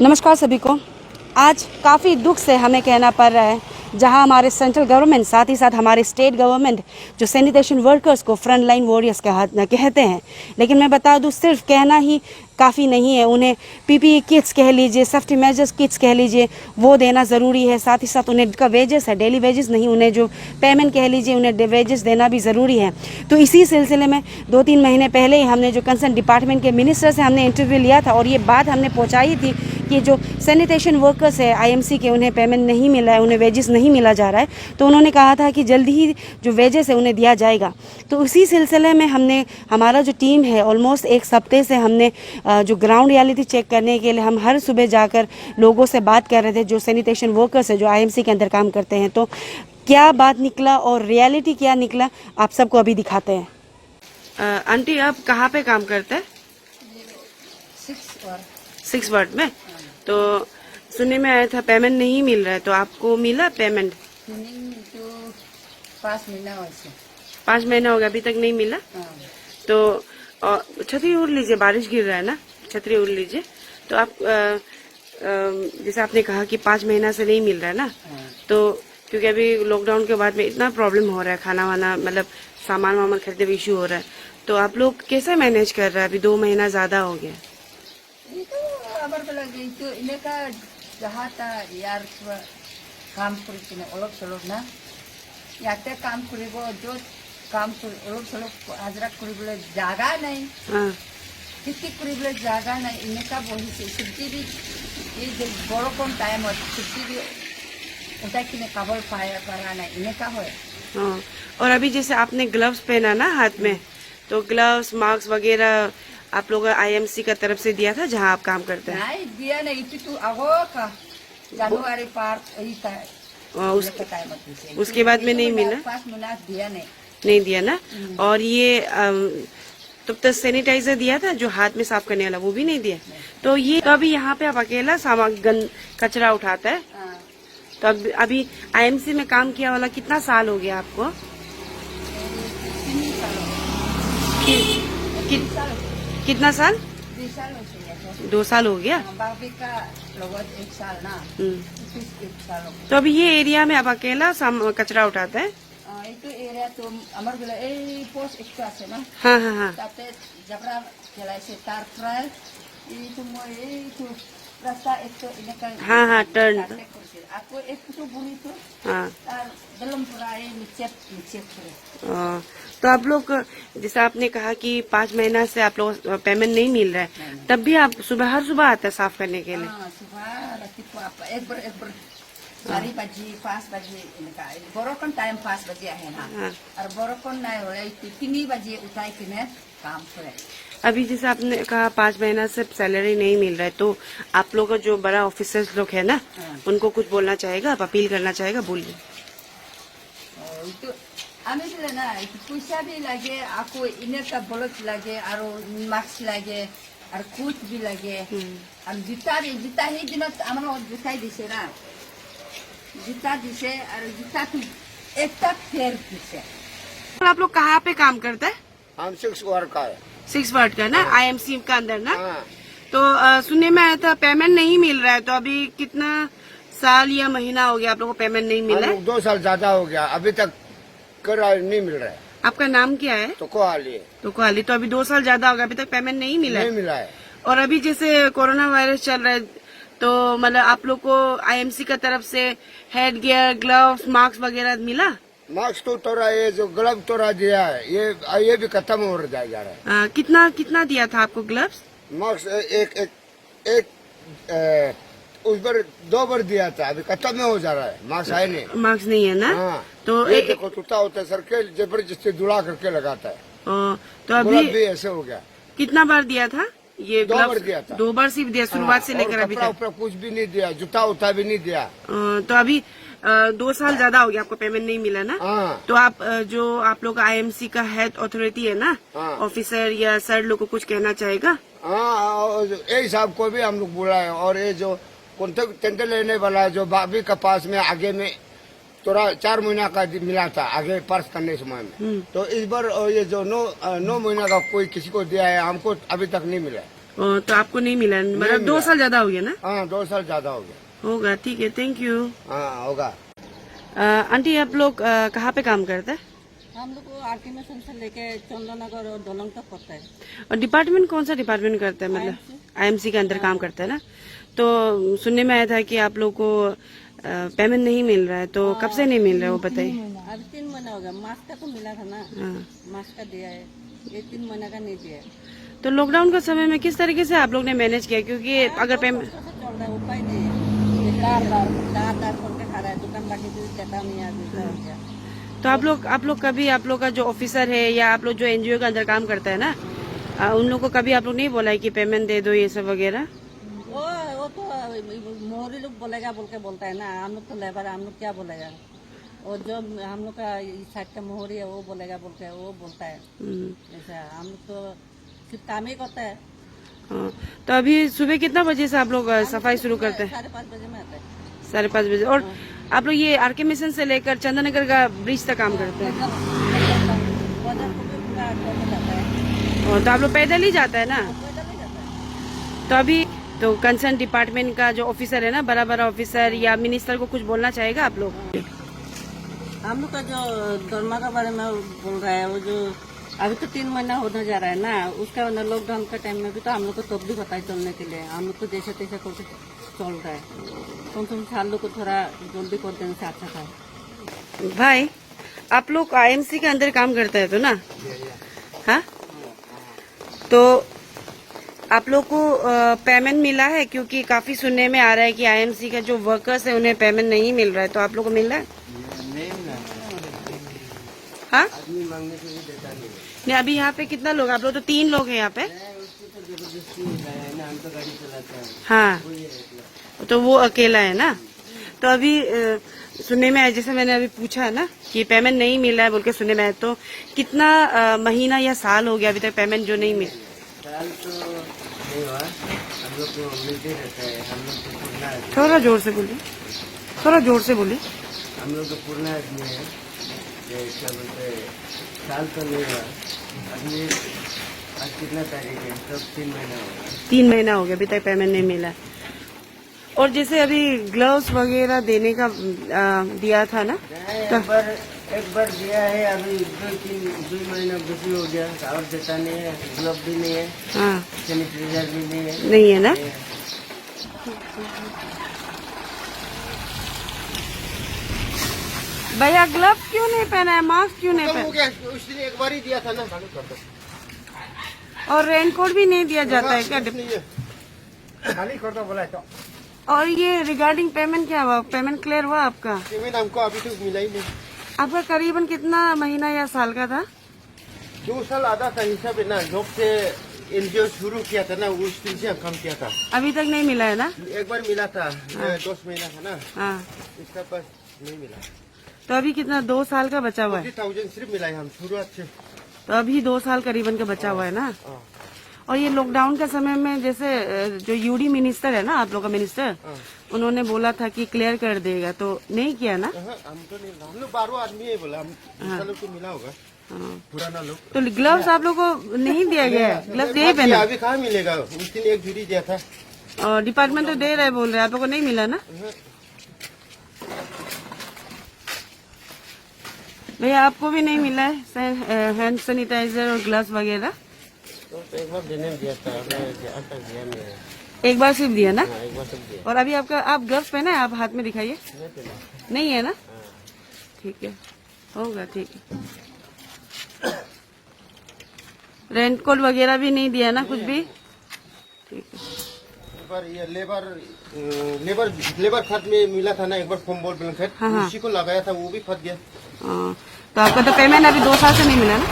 नमस्कार सभी को। आज काफ़ी दुख से हमें कहना पड़ रहा है, जहां हमारे सेंट्रल गवर्नमेंट साथ ही साथ हमारे स्टेट गवर्नमेंट जो सैनिटेशन वर्कर्स को फ्रंट लाइन वॉरियर्स कहते हैं, लेकिन मैं बता दूं सिर्फ कहना ही काफ़ी नहीं है। उन्हें पीपीई किट्स कह लीजिए, सेफ्टी मेजर्स किट्स कह लीजिए, वो देना ज़रूरी है। साथ ही साथ उन्हें उनका वेजेस है, डेली वेजेस नहीं, उन्हें जो पेमेंट कह लीजिए, उन्हें वेजेस देना भी ज़रूरी है। तो इसी सिलसिले में 2-3 महीने पहले ही हमने जो कंसर्न डिपार्टमेंट के मिनिस्टर से हमने इंटरव्यू लिया था और ये बात हमने पहुँचाई थी कि जो सैनिटेशन वर्कर्स है आईएमसी के, उन्हें पेमेंट नहीं मिला है, उन्हें वेजेस नहीं मिला जा रहा है। तो उन्होंने कहा था कि जल्दी ही जो वेजेस है उन्हें दिया जाएगा। तो उसी सिलसिले में हमने, हमारा जो टीम है ऑलमोस्ट एक हफ्ते से हमने जो ग्राउंड रियलिटी चेक करने के लिए हम हर सुबह जाकर लोगों से बात कर रहे थे, जो सैनिटेशन वर्कर्स है जो आईएमसी के अंदर काम करते हैं। तो क्या बात निकला और रियलिटी क्या निकला, आप सबको अभी दिखाते हैं। आंटी, आप कहाँ पे काम करते हैं? 6 वार्ड में। तो सुनने में आया था पेमेंट नहीं मिल रहा है, तो आपको मिला पेमेंट? तो 5 महीना हो गया। 5 महीना हो गया, अभी तक नहीं मिला। तो छतरी ओढ़ लीजिए, बारिश गिर रहा है ना, छतरी ओढ़ लीजिए। तो आप जैसे आपने कहा कि 5 महीना से नहीं मिल रहा है ना, तो क्योंकि अभी लॉकडाउन के बाद में इतना प्रॉब्लम हो रहा है, खाना वाना मतलब सामान वामान खरीदने में इश्यू हो रहा है, तो आप लोग कैसे मैनेज कर रहे हैं? अभी 2 महीना ज्यादा हो गया। itu ini ka jahata yar কাম কৰি কিনে অলপ চলপ না ইয়াতে কাম কৰিব, য'ত কাম অলপ চলপ হাজিৰা কৰিবলৈ জাগা নাই, খেতি কৰিবলৈ জাগা নাই, এনেকা বহিছে। চব্জি বি এই যে বৰষুণ টাইমত চব্জি বি উঠাই কিনে খাবৰ পাৰা নাই, এনেকা হয়। और अभी जैसे आपने ग्लव्स पहना ना हाथ में, तो ग्लव्स मास्क वगैरह आप लोग आईएमसी का तरफ से दिया था जहां आप काम करते हैं? नहीं दिया नहीं, itu ago का जनवरी पार उसके बाद में नहीं मिला। 5 महीना दिया नहीं दिया ना। और ये तो सैनिटाइजर दिया था जो हाथ में साफ करने वाला, वो भी नहीं दिया। तो ये तो अभी यहाँ पे आप अकेला सामान कचरा उठाता है। तो अभी आईएमसी में काम किया वाला कितना साल हो गया आपको? 3 साल। कितना साल? 2 साल हो गया। 2 साल हो गया। बाकी का लगभग 1 साल ना। 1 साल हो गया। तो अभी ये एरिया में आप अकेला कचरा उठाता है? itu area to amar bila post ekta ase na। हाँ हाँ हाँ। tate jabra kelaise tar fry itu mo itu rasta ekto ineka। हाँ हाँ, turn. aku ekto buni to हाँ। tar dalam purai nicep करे। तो आप लोग, जैसे आपने कहा कि 5 महीना से आप लोग पेमेंट नहीं मिल रहा है, तब भी आप हर सुबह आते हैं साफ करने के लिए? सुबह रात को एक बार 4 बजे 5 बजे इनका बरोकन टाइम 5 बजे है ना। और बरोकन नहीं हो रहा है 3 बजे उठाई किने काम करे। अभी जैसे आपने कहा 5 महीना से सैलरी नहीं मिल रहा है, तो आप लोग का जो बड़ा ऑफिसर्स लोग है ना, उनको कुछ बोलना चाहेगा, आप अपील करना चाहेगा? बोलिए। আমি বলে না পয়সা भी লাগে, आपको इनका ब्लॉक लगे और मास्क लगे और कुछ भी लगे और जूता ही दिन हमारा जूता दिसे ना, जूता दिसे और जूता तो एक तक फेर दिसे। आप लोग कहाँ पे काम करते हैं? हम 6 वार्ड का है। 6 वार्ड का ना, आईएमसी का अंदर ना। तो सुनने में आया था पेमेंट नहीं मिल रहा है, तो अभी कितना साल या महीना हो गया आप लोगों को पेमेंट नहीं मिला है? 2 साल ज्यादा हो गया, अभी तक नहीं मिल रहा है। आपका नाम क्या है? तो कोहाली। तो अभी 2 साल ज्यादा हो गया, अभी तक पेमेंट नहीं मिला है। और अभी जैसे कोरोना वायरस चल रहा है, तो मतलब आप लोग को आईएमसी का तरफ से हेड गियर, ग्लव्स, मास्क वगैरह मिला? मास्क तो तोड़ा, ये जो ग्लव तोड़ा दिया है, ये भी खत्म हो जा रहा है। कितना दिया था आपको ग्लव्स? मास्क एक उस बार 2 बार दिया था, अभी खत्म हो जा रहा है। मास्क है नहीं। मास्क नहीं है ना। तो देखो टूटा होता है, सरके जबरदस्ती दुला करके लगाता है। तो अभी भी ऐसे हो गया। कितना बार दिया था ये? 2 बार दिया था। 2 बार सिर्फ दिया, शुरुआत से लेकर अभी तक? कुछ भी नहीं दिया, जूता उता भी नहीं दिया। तो अभी 2 साल ज्यादा हो गया, आपको पेमेंट नहीं मिला ना। तो आप जो आप लोग आईएमसी का हेड अथॉरिटी है ना, ऑफिसर या सर लोग को कुछ कहना चाहेगा? हाँ, यही साहब को भी हम लोग बोला है। और ये जो टेंडर लेने वाला जो भाभी का पास में आगे में थोड़ा 4 महीना का मिला था आगे पर्स करने समय में, तो इस बार ये जो 9 महीना का कोई किसी को दिया है, हमको अभी तक नहीं मिला। तो आपको नहीं मिला, मतलब 2 साल ज्यादा हो गया ना? हाँ 2 साल ज्यादा हो गया। होगा, ठीक है, थैंक यू। हाँ होगा। आंटी आप लोग कहाँ पे काम करते हैं? हम लोग को आरती मिशन से लेके चंद्रनगर और दोलंग तक पड़ता है। और डिपार्टमेंट कौन सा डिपार्टमेंट करता है, मतलब आईएमसी के अंदर काम करता है ना? तो सुनने में आया था कि आप लोग को पेमेंट नहीं मिल रहा है, तो कब से नहीं मिल रहा है वो बताइए। अभी 3 महीना हो गया, मास्क का तो मिला था ना, हाँ। मास्क का दिया है, ये 3 महीना का नहीं दिया है। तो लॉकडाउन का समय में किस तरीके से आप लोग ने मैनेज किया, क्योंकि अगर पेमेंट कष्ट से चल रहा है, उपाय नहीं है, दार खोल के खा रहा है, दुकान बाकी भी देता नहीं है, दूसरा हो गया। तो आप लोग कभी आप लोग का जो ऑफिसर है या आप लोग जो एनजीओ के अंदर काम करता है ना, उन लोग को कभी आप लोग नहीं बोला है कि पेमेंट दे दो ये सब वगैरह? वो तो मोहरी लोग बोलेगा बोल के बोलता है ना, हम लोग तो लेबर, हम लोग क्या बोलेगा। और जो हम लोग का इस साइड का मोहरी है वो बोलेगा बोल के वो बोलता है। ऐसा हम लोग तो सिर्फ काम ही करता है। हाँ, तो अभी सुबह कितना बजे से आप लोग सफाई शुरू करते हैं? 5:30 बजे में आता है। 5:30 बजे। और आप लोग ये आरके मिशन से लेकर चंदननगर का ब्रिज तक काम करते हैं? बाजार को भी पूरा करके जाता है, तो आप लोग पैदल ही जाता है ना? पैदल ही जाता है। तो अभी तो कंसर्न डिपार्टमेंट का जो ऑफिसर है ना, बड़ा बड़ा ऑफिसर या मिनिस्टर को कुछ बोलना चाहेगा आप लोग? हम लोग का जो दरमा का बारे में बोल रहा है, वो जो अभी तो 3 महीना होने जा रहा है ना, उसका लॉकडाउन का टाइम में भी तो हम लोग को तब भी बताया चलने के लिए, हम लोग तो जैसे तैसे करके चल रहा है। कम से कम साल लोग को थोड़ा जल्दी कर देने से अच्छा था। भाई आप लोग आईएमसी के अंदर काम करते हैं तो ना? हाँ, तो आप लोग को पेमेंट मिला है? क्योंकि काफी सुनने में आ रहा है कि आईएमसी का जो वर्कर्स है उन्हें पेमेंट नहीं मिल रहा है, तो आप लोग को मिल रहा है? हाँ, नहीं अभी यहाँ पे कितना लोग, आप लोग तो 3 लोग हैं यहाँ पे। हाँ, तो वो अकेला है ना? तो अभी सुनने में आया, जैसे मैंने अभी पूछा है ना कि पेमेंट नहीं मिला है बोल के सुनने में आया, तो कितना महीना या साल हो गया अभी तक पेमेंट जो नहीं मिल? साल तो नहीं हुआ, हम लोग को मिलते रहता है, हम लोग को पूर्णा आदमी, थोड़ा जोर से बोलिए, थोड़ा जोर से बोलिए। हम लोग को पूर्णा आदमी है, ये क्या बोलते हैं, साल तो नहीं हुआ, अभी आज कितना तारीख है, तब 3 महीना हुआ। 3 महीना हो गया अभी तक पेमेंट नहीं मिला। और जैसे अभी ग्लव्स वगैरह देने का दिया था ना, तो एक बार दिया है, अभी 2 महीना बेसी हो गया, और देता नहीं है, ग्लव भी नहीं है, हाँ सैनिटाइजर भी नहीं है। नहीं है ना? भैया ग्लव्स क्यों नहीं पहना है, मास्क क्यों नहीं पहना? उस दिन एक बार ही दिया था ना। और रेनकोट भी नहीं दिया जाता है क्या? खाली कर दो बोला तो। और ये रिगार्डिंग पेमेंट क्या हुआ, पेमेंट क्लियर हुआ आपका? पेमेंट हमको अभी तक मिला ही नहीं। आपका करीबन कितना महीना या साल का था? 2 साल आधा था हिसाब है ना, जब से एनजीओ शुरू किया था ना, उस दिन से हम काम किया था। अभी तक नहीं मिला है ना? एक बार मिला था, 10 महीना था ना, हाँ, इसका पास नहीं मिला। तो अभी कितना 2 साल का बचा हुआ है? 40,000 सिर्फ मिला है हम शुरुआत से। तो अभी 2 साल करीबन का बचा हुआ है ना? हाँ। और ये लॉकडाउन के समय में जैसे जो यूडी मिनिस्टर है ना, आप लोग का मिनिस्टर, उन्होंने बोला था कि क्लियर कर देगा, तो नहीं किया ना? हमको नहीं, हम लोग 12 आदमी है बोला, हम लोग को मिला होगा पुराना लोग। तो ग्लव्स आप लोग को नहीं दिया गया है? ग्लव्स यही पहना? अभी कहाँ मिलेगा, उस दिन एक जोड़ी दिया था। और डिपार्टमेंट तो दे रहे बोल रहे, आप लोग को नहीं मिला ना? भैया आपको भी नहीं मिला है हैंड सैनिटाइजर और ग्लव्स वगैरह? तो एक बार देने दिया था, आज तक दिया नहीं है। एक बार सिर्फ दिया ना? एक बार सब दिया। और अभी आपका आप ग्लव्स पहना है, आप हाथ में दिखाइए। नहीं है ना? ठीक है, होगा, ठीक है। रेनकोट वगैरह भी नहीं दिया ना, कुछ भी? ठीक है। एक बार ये लेबर खात में मिला था ना, एक बार फॉर्म बोल ब्लैंकेट, हाँ। उसी को लगाया था, वो भी फट गया। हाँ, तो आपका तो पेमेंट अभी 2 साल से नहीं मिला ना?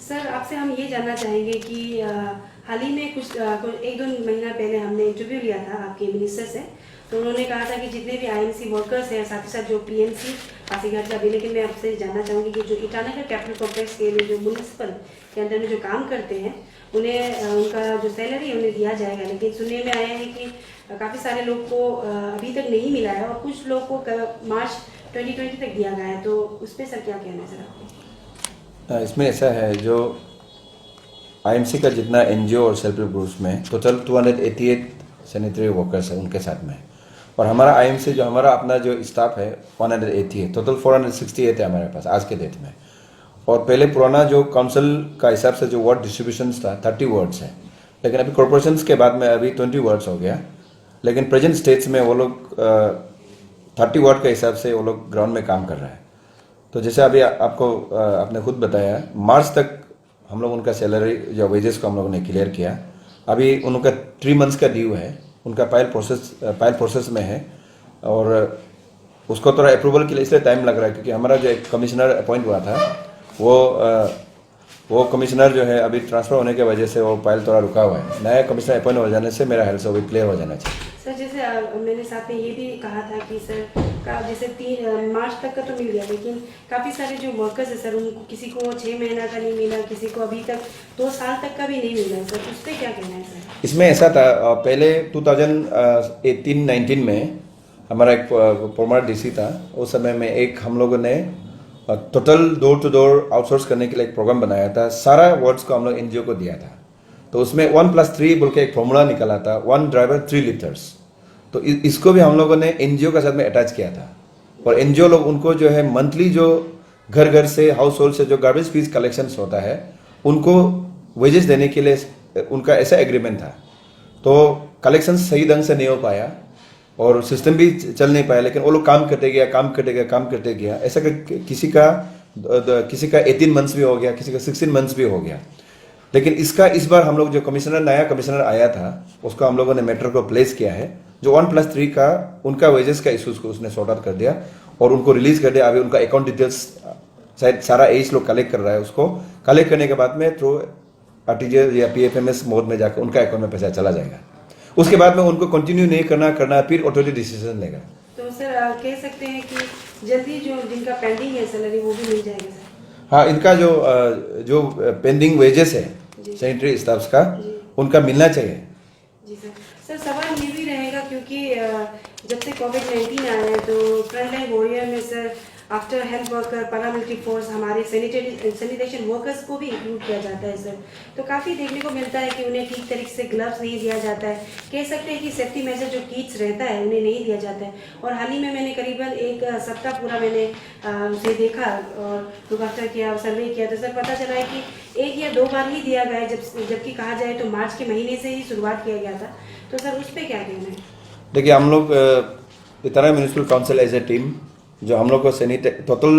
सर आपसे हम ये जानना चाहेंगे कि हाल ही में कुछ 1-2 महीना पहले हमने इंटरव्यू लिया था आपके मिनिस्टर से, तो उन्होंने कहा था कि जितने भी आईएमसी वर्कर्स हैं, साथ ही साथ जो पीएमसी पासीघाट का भी, लेकिन मैं आपसे जानना चाहूँगी कि जो ईटानगर कैपिटल कॉम्प्लेक्स के लिए जो म्यूनिसिपल के अंदर में जो काम करते हैं, उन्हें उनका जो सैलरी है उन्हें दिया जाएगा, लेकिन सुनने में आया है कि काफ़ी सारे लोग को अभी तक नहीं मिला है और कुछ लोग को मार्च 2020 तक दिया गया है, तो उस पर सर क्या कहना है सर आपको? इसमें ऐसा है, जो आईएमसी का जितना एनजीओ और सेल्फ हेल्प ग्रुप्स में टोटल 288 सैनिटरी वर्कर्स है उनके साथ में, और हमारा आईएमसी जो हमारा अपना जो स्टाफ है 180 है, टोटल 468 है हमारे पास आज के डेट में। और पहले पुराना जो काउंसिल का हिसाब से जो वार्ड डिस्ट्रीब्यूशन था 30 वार्ड्स है, लेकिन अभी कॉर्पोरेशन के बाद में अभी 20 वार्ड्स हो गया। लेकिन प्रेजेंट स्टेट्स में वो लोग 30 वार्ड के हिसाब से वो लोग ग्राउंड में काम कर रहा है। तो जैसे अभी आपको आपने खुद बताया, मार्च तक हम लोग उनका सैलरी या वेजेस को हम लोगों ने क्लियर किया। अभी उनका 3 मंथ्स का ड्यू है, उनका पाइल प्रोसेस में है, और उसको थोड़ा अप्रूवल के लिए इसलिए टाइम लग रहा है क्योंकि हमारा जो एक कमिश्नर अपॉइंट हुआ था वो कमिश्नर जो है अभी ट्रांसफर होने की वजह से वो फाइल थोड़ा रुका हुआ है। नया कमिश्नर अपॉइंट हो जाने से मेरा हेल्थ से वो भी क्लियर हो जाना चाहिए। सर जैसे मैंने साथ में ये भी कहा था कि सर का जैसे 3 मार्च तक का तो मिल गया, लेकिन काफ़ी सारे जो वर्कर्स है सर उनको किसी को 6 महीना का नहीं मिला, किसी को अभी तक 2 साल तक का भी नहीं मिला है सर, उस पर क्या कहना है सर? इसमें ऐसा था पहले 2018-19 में हमारा एक फॉर्मर डीसी था, उस समय में एक हम लोगों ने total door to door outsource करने के लिए एक प्रोग्राम बनाया था। सारा वार्ड्स को हम लोग एनजीओ को दिया था। तो उसमें 1+3 बोल के एक फॉर्मूला निकला था, 1 ड्राइवर 3 लिफ्टर्स। तो इसको भी हम लोगों ने एनजीओ के साथ में अटैच किया था, और एनजीओ लोग उनको जो है मंथली जो घर घर से हाउस होल्ड से जो गार्बेज फीस कलेक्शन होता है उनको वेजेस देने के लिए उनका ऐसा एग्रीमेंट था। तो कलेक्शन सही ढंग से नहीं हो पाया और सिस्टम भी चल नहीं पाया, लेकिन वो लोग काम करते गया। ऐसा किसी का 18 मंथ्स भी हो गया, किसी का 16 मंथ्स भी हो गया। लेकिन इस बार हम लोग जो नया कमिश्नर आया था उसको हम लोगों ने मैटर को प्लेस किया है, जो 1+3 का उनका वेजेस का इशूज को उसने सॉर्ट आउट कर दिया और उनको रिलीज कर दिया। अभी उनका अकाउंट डिटेल्स शायद सारा एज लोग कलेक्ट कर रहा है, उसको कलेक्ट करने के बाद में थ्रू आरटीजीएस या पीएफएमएस मोड में जाकर उनका अकाउंट में पैसा चला जाएगा। उसके बाद में उनको कंटिन्यू नहीं करना फिर ऑथोरिटी डिसीजन लेगा। तो सर कह सकते हैं कि जल्दी जो जिनका पेंडिंग है सैलरी वो भी मिल जाएगा सर? हाँ, इनका जो पेंडिंग वेजेस है सैनिटरी स्टाफ्स का उनका मिलना चाहिए। जी सर। सर सवाल ये भी रहेगा क्योंकि जब से कोविड-19 आया है तो फ्रंट लाइन वॉरियर में sir after health worker, paramilitary force, हमारे सैनिटेशन वर्कर्स को भी इंक्लूड किया जाता है सर। तो काफ़ी देखने को मिलता है कि उन्हें ठीक तरीके से ग्लव्स नहीं दिया जाता है। कह सकते हैं कि सेफ्टी मेजर जो किट्स रहता है उन्हें नहीं दिया जाता है। और हाल ही में मैंने करीबन 1 सप्ताह पूरा मैंने उसे देखा और लुक आफ्टर किया, सर्वे किया, तो सर पता चला है कि 1 या 2 बार ही दिया गया है, जबकि कहा जाए तो मार्च के महीने से ही शुरुआत किया गया था। तो सर उस पर क्या कहना है? देखिए, हम लोग इतना municipal council as a team जो हम लोग को टोटल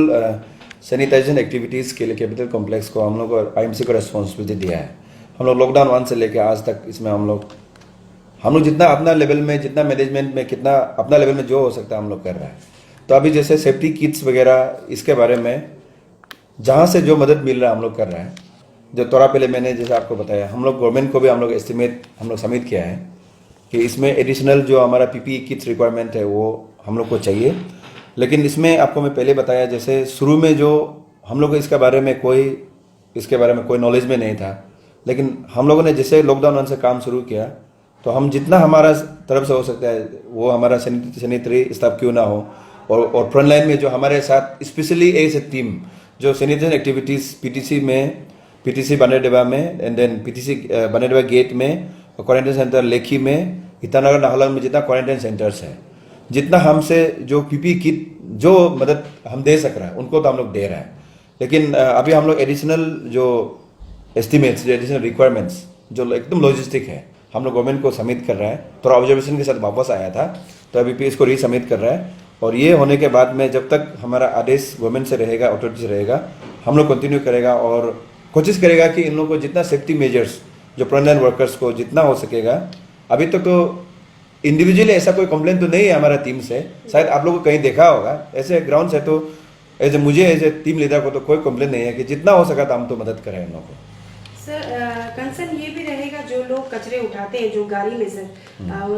सैनिटाइजेशन एक्टिविटीज़ के लिए कैपिटल कॉम्प्लेक्स को हम लोग को आईएमसी को रेस्पॉन्सिबिलिटी दिया है। हम लोग लॉकडाउन 1 से लेकर आज तक इसमें हम लोग जितना अपना लेवल में, जितना मैनेजमेंट में, कितना अपना लेवल में जो हो सकता है हम लोग कर रहा है। तो अभी जैसे सेफ्टी किट्स वगैरह इसके बारे में जहाँ से जो मदद मिल रहा है हम लोग कर रहे हैं। जो थोड़ा पहले मैंने जैसे आपको बताया, हम लोग गवर्नमेंट को भी हम लोग एस्टिमेट हम लोग सबमिट किया है कि इसमें एडिशनल जो हमारा पीपीई किट्स रिक्वायरमेंट है वो हम लोग को चाहिए। लेकिन इसमें आपको मैं पहले बताया, जैसे शुरू में जो हम लोग इसके बारे में कोई नॉलेज में नहीं था, लेकिन हम लोगों ने जैसे लॉकडाउन से काम शुरू किया तो हम जितना हमारा तरफ से हो सकता है वो हमारा सैनिटरी स्टाफ क्यों ना हो, और फ्रंट लाइन में जो हमारे साथ स्पेशली एज ए टीम जो सैनिटेशन एक्टिविटीज़ पीटीसी बनेडेवा में एंड देन पीटीसी बनेडेवा गेट में, क्वारंटाइन सेंटर लेखी में, ईटानगर नाहरलगुन में जितना क्वारंटाइन सेंटर्स है, जितना हमसे जो पीपी किट जो मदद हम दे सक रहा है उनको तो हम लोग दे रहे हैं। लेकिन अभी हम लोग एडिशनल जो एस्टिमेट्स, जो एडिशनल रिक्वायरमेंट्स जो एकदम लॉजिस्टिक है हम लोग गवर्नमेंट को सबमिट कर रहा है। थोड़ा ऑब्जर्वेशन के साथ वापस आया था तो अभी इसको रीसबमिट कर रहा है, और ये होने के बाद में जब तक हमारा आदेश गवर्नमेंट से रहेगा, अथॉरिटी से रहेगा, हम लोग कंटिन्यू करेगा और कोशिश करेगा कि इन लोगों को जितना सेफ्टी मेजर्स जो फ्रंटलाइन वर्कर्स को जितना हो सकेगा। अभी तक तो इंडिविजुअली ऐसा कोई कंप्लेंट तो नहीं है हमारा टीम से, शायद आप लोगों को कहीं देखा होगा, ऐसे ग्राउंड से तो मुझे एज ए टीम लीडर को तो कोई कंप्लेंट नहीं है कि जितना हो सका था हम तो मदद करें इन लोगों को। सर कंसर्न ये भी रहेगा जो लोग कचरे उठाते हैं जो गाड़ी में सर,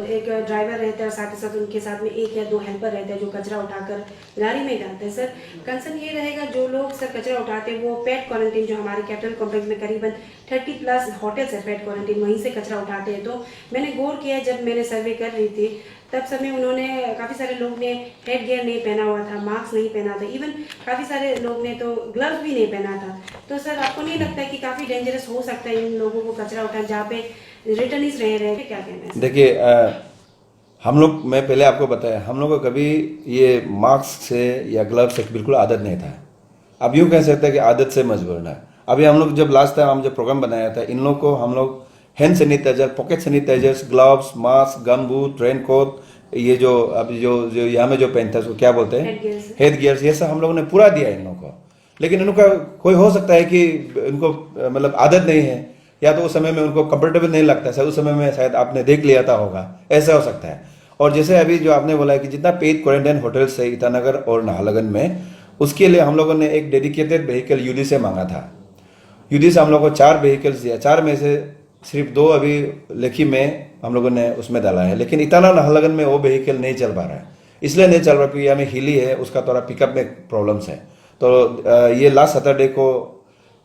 एक ड्राइवर रहता है, साथ ही साथ उनके साथ में 1 या 2 हेल्पर रहते हैं जो कचरा उठाकर गाड़ी में डालते हैं। सर कंसर्न ये रहेगा जो लोग सर कचरा उठाते हैं वो पेट क्वारंटीन, जो हमारे कैपिटल कॉम्प्लेक्स में करीबन 30+ होटल्स है पेट क्वारंटीन, वहीं से कचरा उठाते हैं। तो मैंने गौर किया जब मैंने सर्वे कर रही थी तब समय उन्होंने काफ़ी सारे लोग ने हेड गियर नहीं पहना हुआ था, मास्क नहीं पहना था, इवन काफ़ी सारे लोग ने तो ग्लव्स भी नहीं पहना था। तो सर आपको नहीं लगता है कि काफ़ी डेंजरस हो सकता है इन लोगों को कचरा उठाना जहाँ पे रिटर्निस्ट रह रहे हैं? क्या कहना है? देखिए हम लोग, मैं पहले आपको बताया, हम लोग को कभी ये मास्क से या ग्लव से बिल्कुल आदत नहीं था। अब यूँ कह सकते हैं कि आदत से मजबूर है। अभी हम लोग जब लास्ट टाइम हम जब प्रोग्राम बनाया था, इन लोग को हम लोग hand sanitiser, pocket sanitisers, gloves, mask, gum boot, raincoat, ये जो अभी जो यहाँ में जो पहनता है उसको क्या बोलते हैं, हेड गियर्स, ये सब हम लोगों ने पूरा दिया इन लोगों को। लेकिन इनका कोई हो सकता है कि इनको मतलब आदत नहीं है, या तो उस समय में उनको कंफर्टेबल नहीं लगता, शायद उस समय में शायद आपने देख लिया था होगा, ऐसा हो सकता है। और जैसे अभी जो आपने बोला है कि जितना पेड क्वारंटाइन होटल्स है ईटानगर और नाहरलगुन में, उसके लिए हम लोगों ने एक डेडिकेटेड व्हीकल यूडी से मांगा था। यूडी से हम लोगों को 4 व्हीकल्स दिया, 4 में से सिर्फ 2 अभी लेखी में हम लोगों ने उसमें डाला है। लेकिन ईटानगर नाहरलगुन में वो व्हीकल नहीं चल पा रहा है, इसलिए नहीं चल रहा क्योंकि यहाँ में हिली है, उसका थोड़ा पिकअप में प्रॉब्लम्स है। तो ये लास्ट सैटरडे को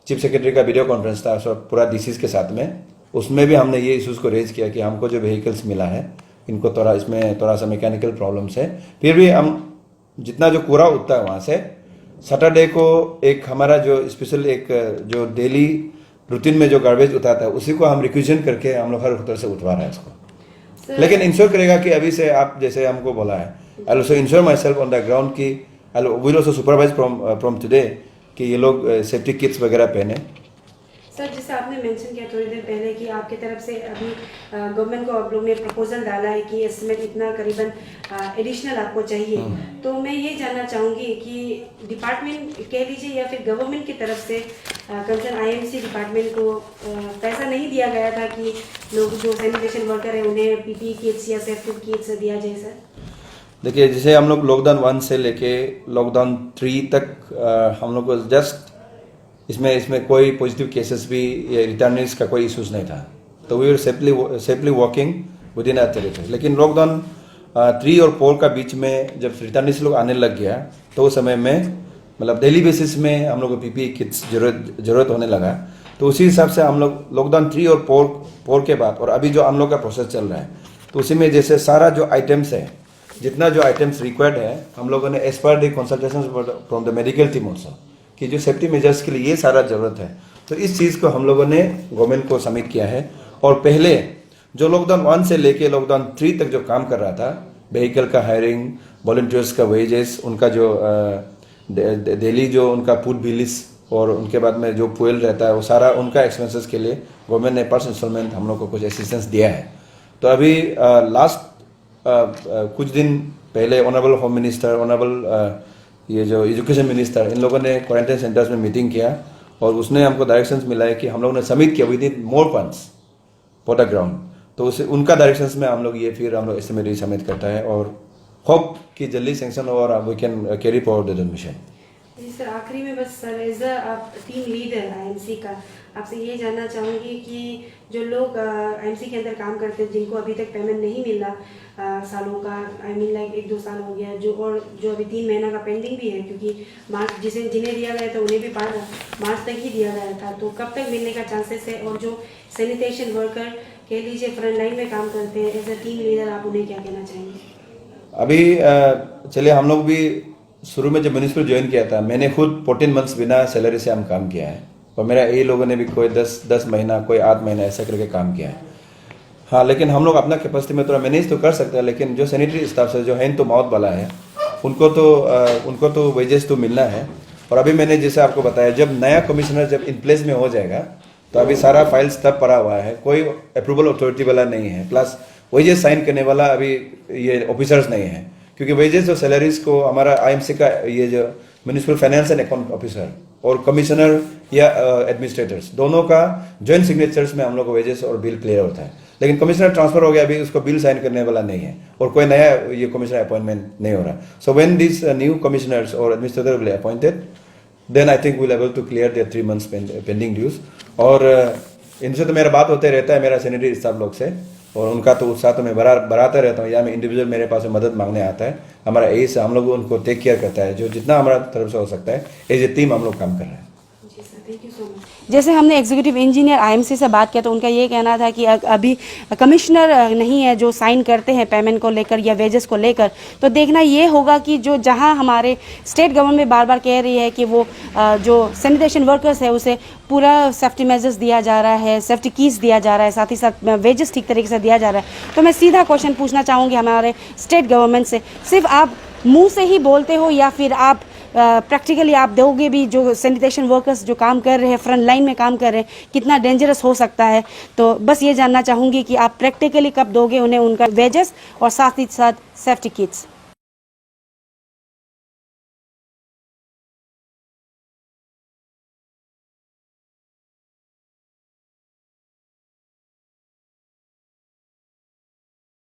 चीफ सेक्रेटरी का वीडियो कॉन्फ्रेंस था पूरा डीसीज के साथ में, उसमें भी हमने ये इशूज़ को रेज किया कि हमको जो व्हीकल्स मिला है इनको थोड़ा इसमें थोड़ा सा मैकेनिकल प्रॉब्लम्स है। फिर भी हम जितना जो कूड़ा उठता है वहाँ से सैटरडे को एक हमारा जो स्पेशल एक जो डेली रूटीन में जो गार्बेज उठाता है उसी को हम रिक्विजन करके हम लोग हर होटल से उठवा रहे हैं इसको। लेकिन इंश्योर करेगा कि अभी से आप जैसे हमको बोला है, I also ensure myself on the ground की I will also supervise from today कि ये लोग सेफ्टी किट्स वगैरह पहने। सर जैसे आपने मेंशन किया थोड़ी देर पहले कि आपकी तरफ से अभी गवर्नमेंट को आप लोग ने प्रपोजल डाला है कि इसमें इतना करीबन एडिशनल आपको चाहिए, तो मैं ये जानना चाहूँगी कि डिपार्टमेंट कह लीजिए या फिर गवर्नमेंट की तरफ से कंसर्न आईएमसी डिपार्टमेंट को पैसा नहीं दिया गया था कि लोग जो सैनिटेशन वर्कर है उन्हें पीपीई किट्स या सेफ्टी किट्स दिया जाए? सर देखिए, जैसे हम लोग लॉकडाउन 1 से लेके लॉकडाउन 3 तक हम लोग को जस्ट इसमें कोई पॉजिटिव केसेस भी या रिटर्निंग्स का कोई इश्यूज नहीं था, तो we are safely walking with in our territory. लेकिन लॉकडाउन 3 और 4 का बीच में जब रिटर्निंग्स लोग आने लग गया तो उस समय में मतलब डेली बेसिस में हम लोग को पीपीई किट्स जरूरत होने लगा। तो उसी हिसाब से हम लोग लॉकडाउन 3 और 4 के बाद और अभी जो हम लोग का प्रोसेस चल रहा है, तो उसी में जैसे सारा जो आइटम्स है, जितना जो आइटम्स रिक्वायर्ड है, हम लोगों ने as per the consultation from the medical team also कि जो सेफ्टी मेजर्स के लिए ये सारा जरूरत है, तो इस चीज़ को हम लोगों ने गवर्नमेंट को सबमिट किया है। और पहले जो लॉकडाउन 1 से लेके लॉकडाउन 3 तक जो काम कर रहा था, व्हीकल का हायरिंग, वॉलंटियर्स का वेजेस, उनका जो डेली जो उनका फूड बिल्स और उनके बाद में जो फ्यूल रहता है वो सारा उनका एक्सपेंसेस के लिए गवर्नमेंट ने फर्स्ट इंस्टॉलमेंट हम लोग को कुछ असिस्टेंस दिया है। तो अभी लास्ट कुछ दिन पहले ऑनरेबल होम मिनिस्टर, ऑनरेबल ये जो एजुकेशन मिनिस्टर, इन लोगों ने क्वारंटाइन सेंटर्स में मीटिंग किया और उसने हमको डायरेक्शंस मिला है कि हम लोगों ने सबमिट किया, we need more funds for the ground. तो उसे उनका डायरेक्शंस में हम लोग ये फिर हम लोग एस्टिमेट सबमिट करता है और होप कि जल्दी सेंक्शन हो और we can carry forward the mission. जी सर, आखिरी में बस सर एज आप टीम लीडर आईएमसी का आपसे ये जानना चाहूँगी कि जो लोग आईएमसी के अंदर काम करते हैं जिनको अभी तक पेमेंट नहीं मिला सालों का, आई मीन लाइक 1-2 साल हो गया, जो अभी 3 महीना का पेंडिंग भी है क्योंकि मार्च जिन्हें दिया गया था उन्हें भी मार्च तक ही दिया गया था, तो कब तक मिलने का चांसेस है? और जो सैनिटेशन वर्कर कह लीजिए फ्रंट लाइन में काम करते हैं, एज अ टीम लीडर आप उन्हें क्या कहना चाहेंगे? अभी चलिए, हम लोग भी शुरू में जब म्यूनिसिपल ज्वाइन किया था, मैंने खुद 14 मंथ्स बिना सैलरी से हम काम किया है और मेरा ये लोगों ने भी कोई 10 महीना, कोई 8 महीना ऐसा करके काम किया है। हाँ, लेकिन हम लोग अपना कैपेसिटी में थोड़ा मैनेज तो कर सकते हैं, लेकिन जो सैनिटरी स्टाफ से जो हैंड टू माउथ वाला है उनको तो वेजेस तो मिलना है। और अभी मैंने जैसे आपको बताया, जब नया कमिश्नर जब इन प्लेस में हो जाएगा तो अभी सारा फाइल्स तब पड़ा हुआ है, कोई अप्रूवल अथॉरिटी वाला नहीं है, प्लस वेजेस साइन करने वाला अभी ये ऑफिसर्स नहीं है, क्योंकि वेजेस और सैलरीज को हमारा आईएमसी का ये जो municipal finance and account officer और कमिश्नर या एडमिनिस्ट्रेटर्स दोनों का जॉइंट सिग्नेचर्स में हम लोग को वेजेस और बिल क्लियर होता है। लेकिन कमिश्नर ट्रांसफर हो गया, अभी उसको बिल साइन करने वाला नहीं है और कोई नया ये कमिश्नर अपॉइंटमेंट नहीं हो रहा। So when this new commissioners और administrator will appointed, then I think we will able to clear their 3 months pending dues. और इनसे तो मेरा बात होते रहता है मेरा सैनिटरी स्टाफ लोग से, और उनका तो उत्साह तो मैं बढ़ाता रहता हूँ, या मैं इंडिविजुअल मेरे पास मदद मांगने आता है, हमारा एज हम लोग उनको टेक केयर करता है, जो जितना हमारा तरफ से हो सकता है एज ए टीम हम लोग काम कर रहे हैं। जी सर। जैसे हमने एग्जीक्यूटिव इंजीनियर आईएमसी से बात किया तो उनका ये कहना था कि अभी कमिश्नर नहीं है जो साइन करते हैं पेमेंट को लेकर या वेजेस को लेकर, तो देखना ये होगा कि जो जहां हमारे स्टेट गवर्नमेंट बार बार कह रही है कि वो जो सैनिटेशन वर्कर्स है उसे पूरा सेफ्टी मेजर्स दिया जा रहा है, सेफ्टी कीज दिया जा रहा है, साथ ही साथ वेजेस ठीक तरीके से दिया जा रहा है, तो मैं सीधा क्वेश्चन पूछना चाहूँगी हमारे स्टेट गवर्नमेंट से, सिर्फ आप मुँह से ही बोलते हो या फिर आप प्रैक्टिकली आप दोगे भी? जो सैनिटेशन वर्कर्स जो काम कर रहे हैं, फ्रंट लाइन में काम कर रहे हैं, कितना डेंजरस हो सकता है? तो बस ये जानना चाहूँगी कि आप प्रैक्टिकली कब दोगे उन्हें उनका वेजेस और साथ ही साथ सेफ्टी किट्स?